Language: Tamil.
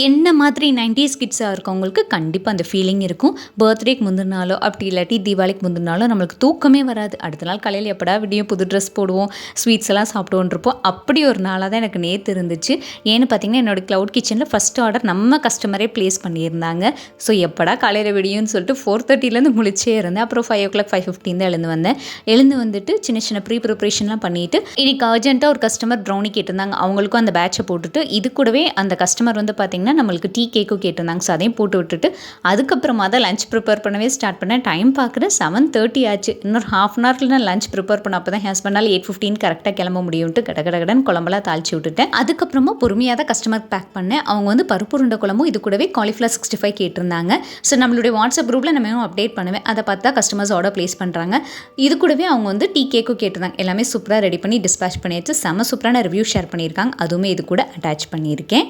என்ன மாதிரி 90s கிட்ஸாக இருக்கவங்களுக்கு கண்டிப்பாக அந்த ஃபீலிங் இருக்கும். பர்த்டேக்கு முந்தின நாளோ அப்படி இல்லாட்டி தீபாவளிக்கு முந்தின நாளோ நம்மளுக்கு தூக்கமே வராது. அடுத்த நாள் காலையில் எப்படா விடியும் புது ட்ரெஸ் போடுவோம், ஸ்வீட்ஸ் எல்லாம் சாப்பிடுவோன்ருப்போம். அப்படி ஒரு நாளாக தான் எனக்கு நேற்று இருந்துச்சு. ஏன்னு பார்த்தீங்கன்னா, என்னோடய க்ளவுட் கிச்சனில் ஃபஸ்ட் ஆர்டர் நம்ம கஸ்டமரே ப்ளேஸ் பண்ணியிருந்தாங்க. ஸோ எப்படா காலையில் விடியும்னு சொல்லிட்டு 4:30லேருந்து முழிச்சே இருந்தேன். அப்புறம் 5 o'clock 5:15 தான் எழுந்து வந்தேன். எழுந்து வந்துட்டு சின்ன சின்ன ப்ரிப்ரேஷன்லாம் பண்ணிவிட்டு இன்றைக்கி அர்ஜென்ட்டாக ஒரு கஸ்டமர் ப்ரௌனி கேட்டிருந்தாங்க. அவங்களுக்கும் அந்த பேட்சை போட்டுட்டு இது கூடவே அந்த கஸ்டமர் வந்து பார்த்திங்கன்னா நம்மளுக்கு டீ கேக்கும் கேட்டிருந்தாங்க. ஸோ அதையும் போட்டு விட்டுட்டு அதுக்கப்புறமா தான் லஞ்ச் ப்ரிப்பேர் பண்ணவே ஸ்டார்ட் பண்ணேன். டைம் பார்க்குறேன் 7:30 ஆச்சு. இன்னொரு ½ an hourல நான் லஞ்ச் ப்ரிப்பேர் பண்ண அப்போ தான் ஹஸ்பண்டால் 8:15 கரெக்டாக கிளம்ப முடியும்ட்டு கடகடன்னு குழம்பெல்லாம் தாளிச்சு விட்டுட்டேன். அதுக்கப்புறமா பொறுமையாக தான் கஸ்டமருக்கு பேக் பண்ணேன். அவங்க வந்து பருப்பு உருண்டை குழம்பும் இது கூடவே காலிஃப்ளவர் 65 கேட்டிருந்தாங்க. ஸோ நம்மளுடைய வாட்ஸ்அப் குரூப்பில் நம்ம அப்டேட் பண்ணுவேன். அதை பார்த்தா கஸ்டமர்ஸ் ஆர்டர் ப்ளேஸ் பண்ணுறாங்க. இது கூடவே அவங்க வந்து டீ கேக்கும் கேட்டிருந்தாங்க. எல்லாமே சூப்பராக ரெடி பண்ணி டிஸ்பேச் பண்ணியாச்சு. செம்ம சூப்பரான ரிவ்யூ ஷேர் பண்ணியிருக்காங்க. அதுவுமே இது கூட அட்டாச் பண்ணியிருக்கேன்.